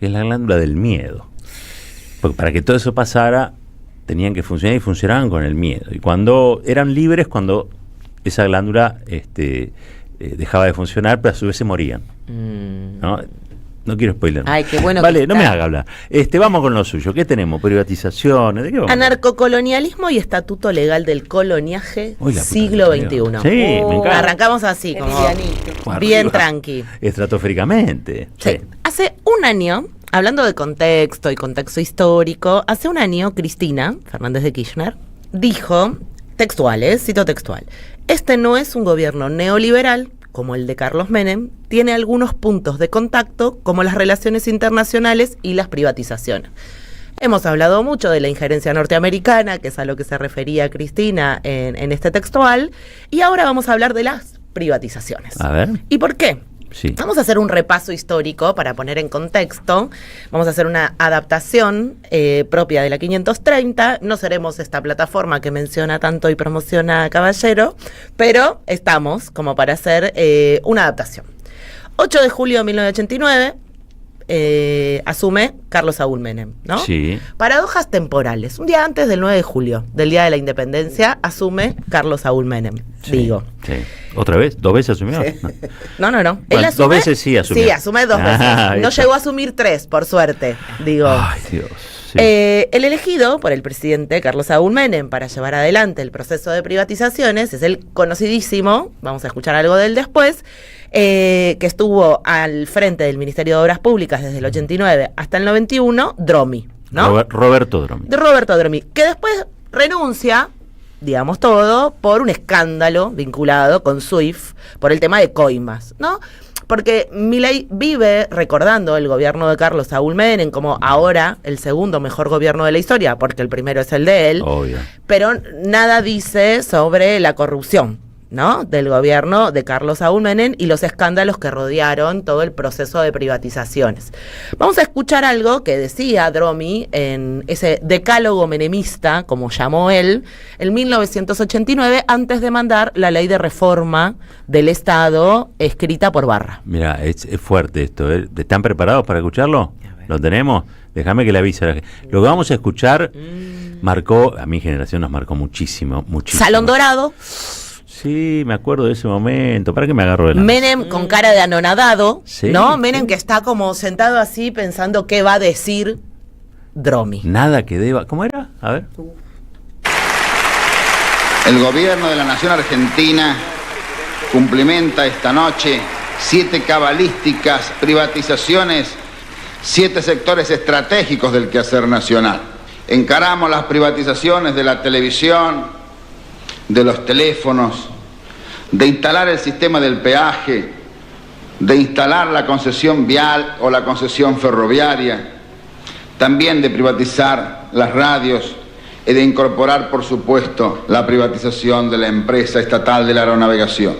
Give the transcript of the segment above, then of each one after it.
que es la glándula del miedo. Porque para que todo eso pasara, tenían que funcionar y funcionaban con el miedo. Y cuando eran libres, cuando esa glándula dejaba de funcionar, pero a su vez se morían. No quiero spoiler. Ay, qué bueno. Vale, no me haga hablar. Vamos con lo suyo. ¿Qué tenemos? ¿Privatizaciones? ¿De qué vamos? Anarcocolonialismo y estatuto legal del coloniaje, siglo XXI. Sí, me encanta. Arrancamos así, como bien tranqui. Estratosféricamente. Sí. Hace un año, hablando de contexto y contexto histórico, hace un año Cristina Fernández de Kirchner dijo, cito textual, este no es un gobierno neoliberal, como el de Carlos Menem, tiene algunos puntos de contacto, como las relaciones internacionales y las privatizaciones. Hemos hablado mucho de la injerencia norteamericana, que es a lo que se refería Cristina en este textual, y ahora vamos a hablar de las privatizaciones. A ver. ¿Y por qué? Sí. Vamos a hacer un repaso histórico para poner en contexto. Vamos a hacer una adaptación propia de la 530. No seremos esta plataforma que menciona tanto y promociona Caballero, pero estamos como para hacer una adaptación. 8 de julio de 1989 asume Carlos Saúl Menem, ¿no? Sí. Paradojas temporales. Un día antes del 9 de julio, del Día de la Independencia, asume Carlos Saúl Menem. Sí, digo. Sí. ¿Otra vez? ¿2 veces asumió? Sí. No. Él Bueno, asume, 2 veces sí asumió. Sí, asume 2 veces. No llegó a asumir 3, por suerte, digo. Ay, Dios. Sí. El elegido por el presidente Carlos Saúl Menem para llevar adelante el proceso de privatizaciones es el conocidísimo, vamos a escuchar algo de él después, que estuvo al frente del Ministerio de Obras Públicas desde el 89 hasta el 91, Dromi, ¿no? Roberto Dromi. De Roberto Dromi, que después renuncia, digamos todo, por un escándalo vinculado con SWIFT, por el tema de coimas, ¿no? Porque Milei vive recordando el gobierno de Carlos Saúl Menem como ahora el segundo mejor gobierno de la historia, porque el primero es el de él. Obvio. Pero nada dice sobre la corrupción, ¿no? Del gobierno de Carlos Saúl Menem y los escándalos que rodearon todo el proceso de privatizaciones. Vamos a escuchar algo que decía Dromi en ese decálogo menemista, como llamó él, en 1989, antes de mandar la ley de reforma del Estado escrita por Barra. Mira, es fuerte esto. ¿Están preparados para escucharlo? ¿Lo tenemos? Déjame que le avise. Lo que vamos a escuchar marcó, a mi generación nos marcó muchísimo, muchísimo. Salón Dorado. Sí, me acuerdo de ese momento. ¿Para qué me agarro de la Menem con cara de anonadado, sí, ¿no? Menem que está como sentado así pensando qué va a decir Dromi. Nada que deba. ¿Cómo era? A ver. El gobierno de la Nación Argentina cumplimenta esta noche 7 cabalísticas privatizaciones, 7 sectores estratégicos del quehacer nacional. Encaramos las privatizaciones de la televisión, de los teléfonos, de instalar el sistema del peaje, de instalar la concesión vial o la concesión ferroviaria, también de privatizar las radios y de incorporar, por supuesto, la privatización de la empresa estatal de la aeronavegación.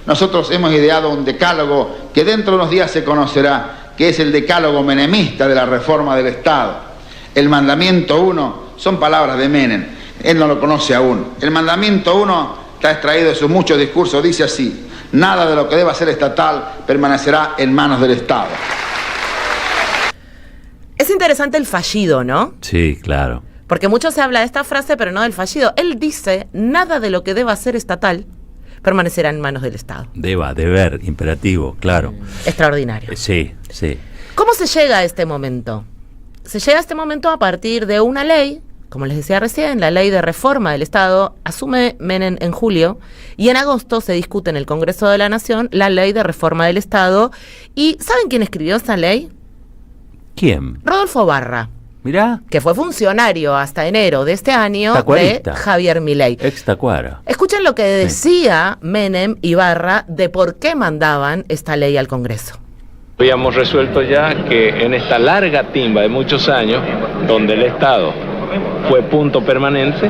Nosotros hemos ideado un decálogo que dentro de unos días se conocerá, que es el decálogo menemista de la reforma del Estado. El mandamiento 1 son palabras de Menem. Él no lo conoce aún. El mandamiento 1 está extraído de sus muchos discursos. Dice así: nada de lo que deba ser estatal permanecerá en manos del Estado. Es interesante el fallido, ¿no? Sí, claro. Porque mucho se habla de esta frase, pero no del fallido. Él dice, nada de lo que deba ser estatal permanecerá en manos del Estado. Deber, imperativo, claro. Extraordinario. Sí, sí. ¿Cómo se llega a este momento? Se llega a este momento a partir de una ley. Como les decía recién, la ley de reforma del Estado asume Menem en julio y en agosto se discute en el Congreso de la Nación la ley de reforma del Estado. ¿Y saben quién escribió esa ley? ¿Quién? Rodolfo Barra. Mirá. Que fue funcionario hasta enero de este año de Javier Milei. Ex Tacuara. Escuchen lo que decía Menem y Barra de por qué mandaban esta ley al Congreso. Habíamos resuelto ya que en esta larga timba de muchos años, donde el Estado fue punto permanente,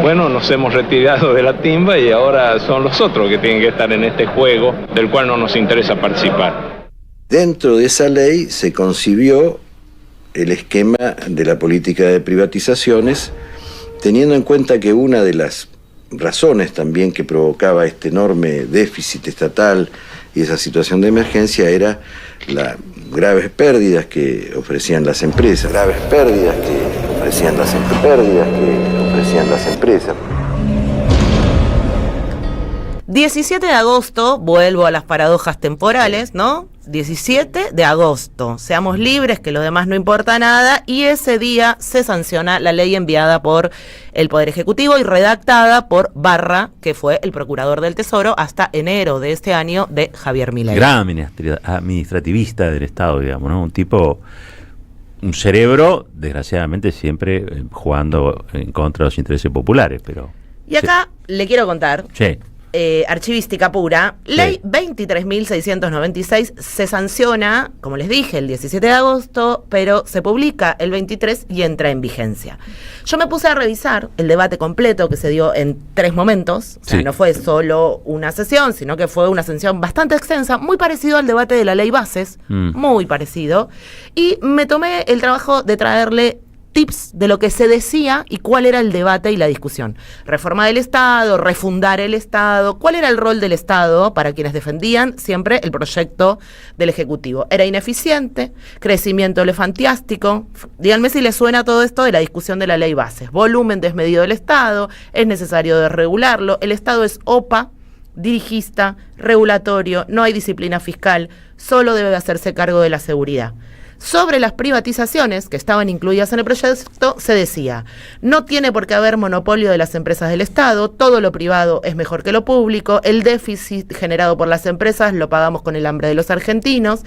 bueno, nos hemos retirado de la timba y ahora son los otros que tienen que estar en este juego del cual no nos interesa participar. Dentro de esa ley se concibió el esquema de la política de privatizaciones, teniendo en cuenta que una de las razones también que provocaba este enorme déficit estatal y esa situación de emergencia era la graves pérdidas que ofrecían las empresas. 17 de agosto, vuelvo a las paradojas temporales, ¿no? 17 de agosto, seamos libres, que lo demás no importa nada, y ese día se sanciona la ley enviada por el Poder Ejecutivo y redactada por Barra, que fue el procurador del Tesoro hasta enero de este año de Javier Milei. Gran administrativista del Estado, digamos, ¿no? Un cerebro, desgraciadamente, siempre jugando en contra de los intereses populares, pero... Y acá le quiero contar... Sí. Archivística pura, ley 23.696 se sanciona, como les dije, el 17 de agosto, pero se publica el 23 y entra en vigencia. Yo me puse a revisar el debate completo que se dio en 3 momentos, o sea, no fue solo una sesión, sino que fue una sesión bastante extensa, muy parecido al debate de la ley bases, muy parecido, y me tomé el trabajo de traerle tips de lo que se decía y cuál era el debate y la discusión. Reforma del Estado, refundar el Estado, cuál era el rol del Estado para quienes defendían siempre el proyecto del Ejecutivo. Era ineficiente, crecimiento elefantiástico. Díganme si les suena todo esto de la discusión de la ley bases. Volumen desmedido del Estado, es necesario desregularlo, el Estado es OPA, dirigista, regulatorio, no hay disciplina fiscal, solo debe hacerse cargo de la seguridad. Sobre las privatizaciones que estaban incluidas en el proyecto se decía, no tiene por qué haber monopolio de las empresas del Estado, todo lo privado es mejor que lo público, el déficit generado por las empresas lo pagamos con el hambre de los argentinos.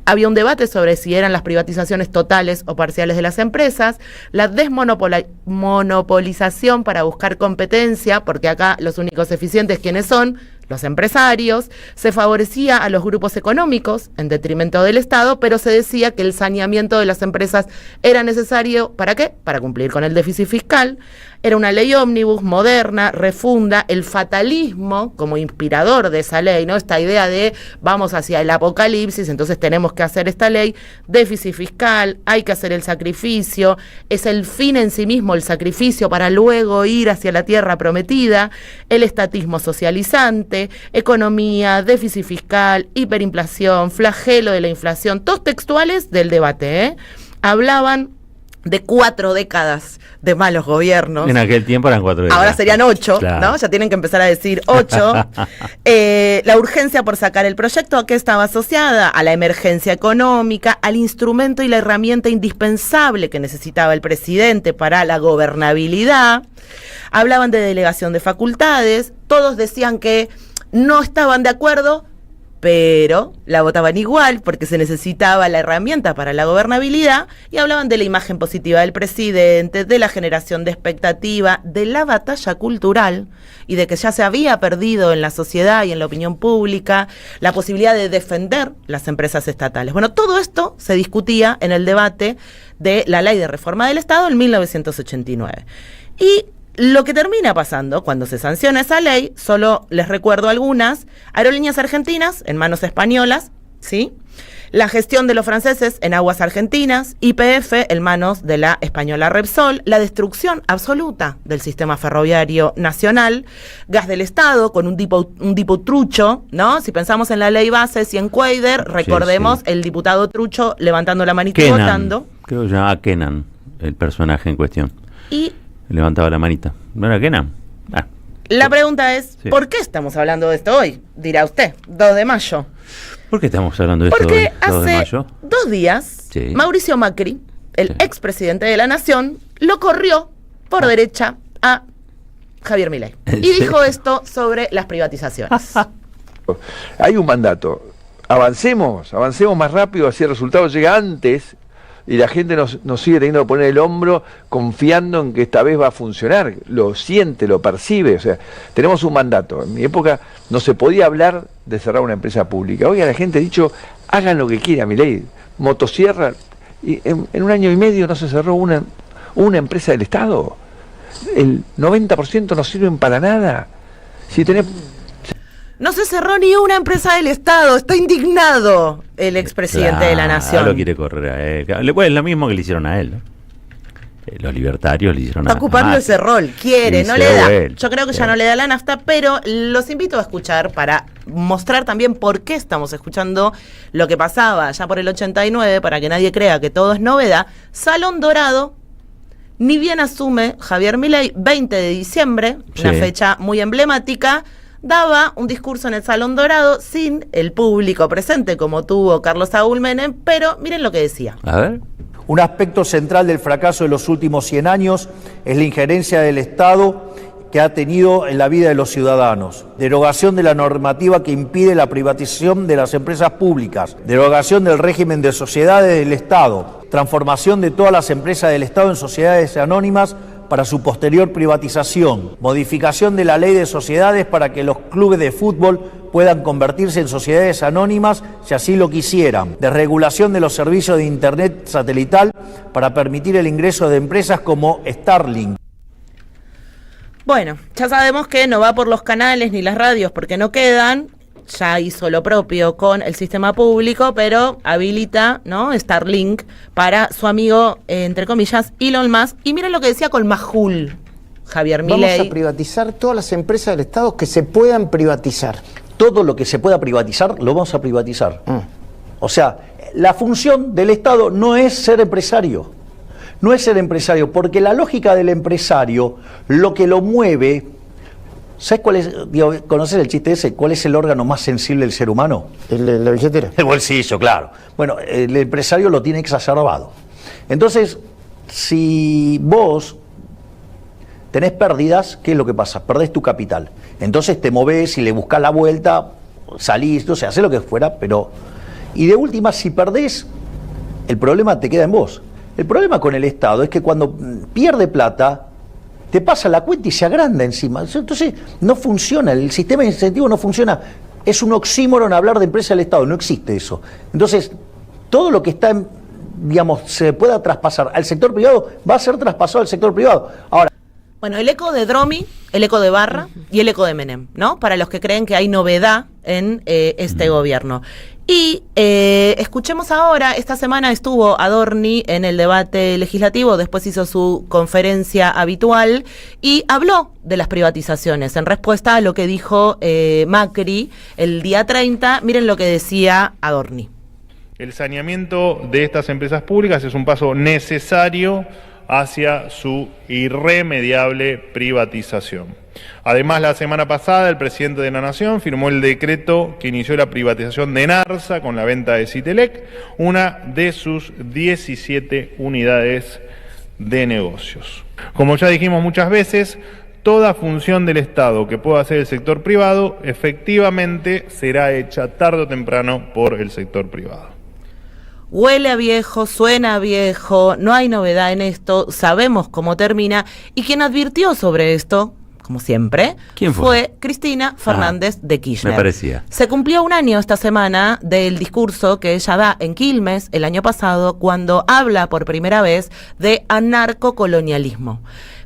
Había un debate sobre si eran las privatizaciones totales o parciales de las empresas, la desmonopolización para buscar competencia, porque acá los únicos eficientes ¿quiénes son? Los empresarios, se favorecía a los grupos económicos en detrimento del Estado, pero se decía que el saneamiento de las empresas era necesario, ¿para qué? Para cumplir con el déficit fiscal. Era una ley ómnibus, moderna, refunda, el fatalismo como inspirador de esa ley, ¿no? Esta idea de vamos hacia el apocalipsis, entonces tenemos que hacer esta ley, déficit fiscal, hay que hacer el sacrificio, es el fin en sí mismo el sacrificio para luego ir hacia la tierra prometida, el estatismo socializante, economía, déficit fiscal, hiperinflación, flagelo de la inflación, todos textuales del debate, ¿eh? Hablaban de 4 décadas de malos gobiernos. En aquel tiempo eran 4 décadas. Ahora serían 8, claro. ¿no? Ya tienen que empezar a decir 8. La urgencia por sacar el proyecto, ¿a qué estaba asociada? A la emergencia económica, al instrumento y la herramienta indispensable que necesitaba el presidente para la gobernabilidad. Hablaban de delegación de facultades, todos decían que no estaban de acuerdo, pero la votaban igual porque se necesitaba la herramienta para la gobernabilidad, y hablaban de la imagen positiva del presidente, de la generación de expectativa, de la batalla cultural y de que ya se había perdido en la sociedad y en la opinión pública la posibilidad de defender las empresas estatales. Bueno, todo esto se discutía en el debate de la Ley de Reforma del Estado en 1989. Y lo que termina pasando cuando se sanciona esa ley, solo les recuerdo algunas: Aerolíneas Argentinas en manos españolas, ¿sí? La gestión de los franceses en aguas argentinas, YPF en manos de la española Repsol, la destrucción absoluta del sistema ferroviario nacional, Gas del Estado con un tipo trucho, ¿no? Si pensamos en la ley bases y en Cuader, recordemos el diputado trucho levantando la manita y votando. Creo que se llamaba Kenan, el personaje en cuestión. Y levantaba la manita. ¿No era Kenan? La pregunta es, ¿por qué estamos hablando de esto hoy? Dirá usted, 2 de mayo. ¿Por qué estamos hablando de esto hoy, 2 de mayo? Porque hace 2 días, Mauricio Macri, el expresidente de la Nación, lo corrió por derecha a Javier Milei. Y dijo esto sobre las privatizaciones. Hay un mandato. Avancemos más rápido, así el resultado llega antes. Y la gente nos sigue teniendo que poner el hombro confiando en que esta vez va a funcionar. Lo siente, lo percibe. O sea, tenemos un mandato. En mi época no se podía hablar de cerrar una empresa pública. Hoy a la gente ha dicho, hagan lo que quieran, Milei. Motosierra. Y en 1 año y medio no se cerró una empresa del Estado. El 90% no sirven para nada. Si tenés... No se cerró ni una empresa del Estado, está indignado el expresidente de la Nación. Lo quiere correr a él. Es lo mismo que le hicieron a él, ¿no? Los libertarios le hicieron está ocupando ese rol, quiere, no le da. Yo creo que ya no le da la nafta, pero los invito a escuchar para mostrar también por qué estamos escuchando lo que pasaba ya por el 89, para que nadie crea que todo es novedad. Salón Dorado, ni bien asume Javier Milei, 20 de diciembre, una fecha muy emblemática, daba un discurso en el Salón Dorado sin el público presente como tuvo Carlos Saúl Menem, pero miren lo que decía. A ver. Un aspecto central del fracaso de los últimos 100 años es la injerencia del Estado que ha tenido en la vida de los ciudadanos. Derogación de la normativa que impide la privatización de las empresas públicas. Derogación del régimen de sociedades del Estado. Transformación de todas las empresas del Estado en sociedades anónimas para su posterior privatización. Modificación de la ley de sociedades para que los clubes de fútbol puedan convertirse en sociedades anónimas si así lo quisieran. Desregulación de los servicios de internet satelital para permitir el ingreso de empresas como Starlink. Bueno, ya sabemos que no va por los canales ni las radios porque no quedan. Ya hizo lo propio con el sistema público, pero habilita, ¿no?, Starlink para su amigo, entre comillas, Elon Musk. Y miren lo que decía con Majul, Javier Milei. Vamos a privatizar todas las empresas del Estado que se puedan privatizar. Todo lo que se pueda privatizar, lo vamos a privatizar. O sea, la función del Estado no es ser empresario. No es ser empresario, porque la lógica del empresario, lo que lo mueve... ¿Sabes cuál es? ¿Conoces el chiste ese? ¿Cuál es el órgano más sensible del ser humano? La billetera. El bolsillo, claro. Bueno, el empresario lo tiene exacerbado. Entonces, si vos tenés pérdidas, ¿qué es lo que pasa? Perdés tu capital. Entonces te movés y le buscás la vuelta, salís, no sé, hacés lo que fuera, pero... Y de última, si perdés, el problema te queda en vos. El problema con el Estado es que cuando pierde plata, te pasa la cuenta y se agranda encima. Entonces no funciona, el sistema de incentivos no funciona. Es un oxímoron hablar de empresa del Estado, no existe eso. Entonces, todo lo que está, digamos, se pueda traspasar al sector privado, va a ser traspasado al sector privado. Ahora, bueno, el eco de Dromi, el eco de Barra y el eco de Menem, ¿no? Para los que creen que hay novedad en este gobierno. Y escuchemos ahora, esta semana estuvo Adorni en el debate legislativo, después hizo su conferencia habitual y habló de las privatizaciones en respuesta a lo que dijo Macri el día 30. Miren lo que decía Adorni. El saneamiento de estas empresas públicas es un paso necesario hacia su irremediable privatización. Además, la semana pasada el presidente de la Nación firmó el decreto que inició la privatización de Enarsa con la venta de Citelec, una de sus 17 unidades de negocios. Como ya dijimos muchas veces, toda función del Estado que pueda hacer el sector privado efectivamente será hecha tarde o temprano por el sector privado. Huele a viejo, suena a viejo, no hay novedad en esto, sabemos cómo termina. Y quien advirtió sobre esto, como siempre, ¿quién fue? Cristina Fernández de Kirchner. Me parecía. Se cumplió un año esta semana del discurso que ella da en Quilmes el año pasado, cuando habla por primera vez de anarcocolonialismo.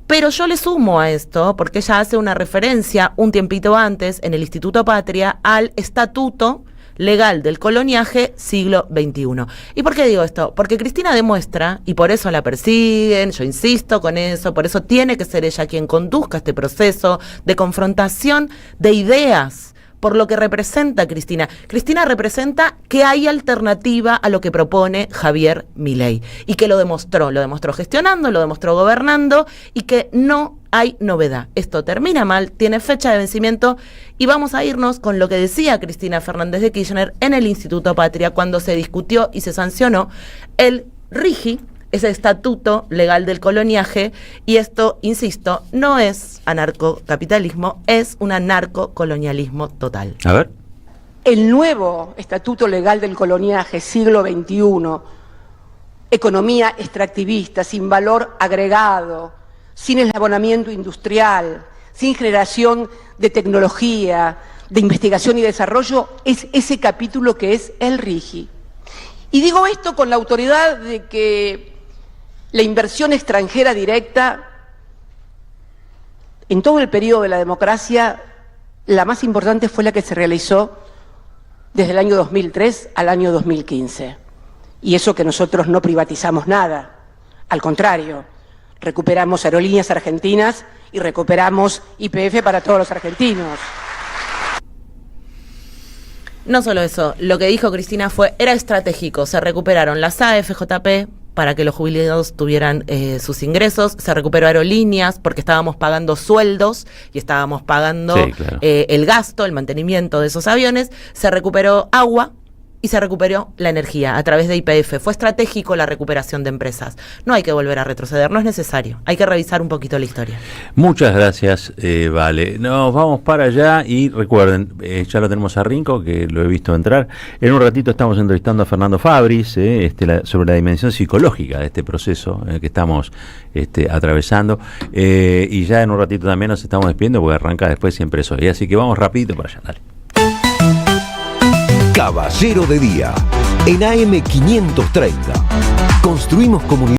Pero yo le sumo a esto, porque ella hace una referencia un tiempito antes en el Instituto Patria al Estatuto Legal del Coloniaje siglo XXI. ¿Y por qué digo esto? Porque Cristina demuestra, y por eso la persiguen, yo insisto con eso, por eso tiene que ser ella quien conduzca este proceso de confrontación de ideas, por lo que representa Cristina. Cristina representa que hay alternativa a lo que propone Javier Milei, y que lo demostró gestionando, lo demostró gobernando, y que no hay novedad. Esto termina mal, tiene fecha de vencimiento, y vamos a irnos con lo que decía Cristina Fernández de Kirchner en el Instituto Patria cuando se discutió y se sancionó el RIGI, ese Estatuto Legal del Coloniaje, y esto, insisto, no es anarcocapitalismo, es un anarcocolonialismo total. A ver. El nuevo Estatuto Legal del Coloniaje, siglo XXI, economía extractivista, sin valor agregado, sin eslabonamiento industrial, sin generación de tecnología, de investigación y desarrollo, es ese capítulo que es el RIGI. Y digo esto con la autoridad de que la inversión extranjera directa, en todo el periodo de la democracia, la más importante fue la que se realizó desde el año 2003 al año 2015. Y eso que nosotros no privatizamos nada, al contrario, recuperamos Aerolíneas Argentinas y recuperamos YPF para todos los argentinos. No solo eso, lo que dijo Cristina era estratégico. Se recuperaron las AFJP para que los jubilados tuvieran sus ingresos, se recuperó aerolíneas porque estábamos pagando sueldos y estábamos pagando el gasto, el mantenimiento de esos aviones, se recuperó agua y se recuperó la energía a través de YPF. Fue estratégico la recuperación de empresas. No hay que volver a retroceder, no es necesario. Hay que revisar un poquito la historia. Muchas gracias, Vale. Nos vamos para allá y recuerden, ya lo tenemos a Rinco, que lo he visto entrar. En un ratito estamos entrevistando a Fernando Fabris sobre la dimensión psicológica de este proceso que estamos atravesando. Y ya en un ratito también nos estamos despidiendo porque arranca después Siempre Soy. Así que vamos rapidito para allá, dale. Caballero de Día, en AM 530. Construimos comunidad.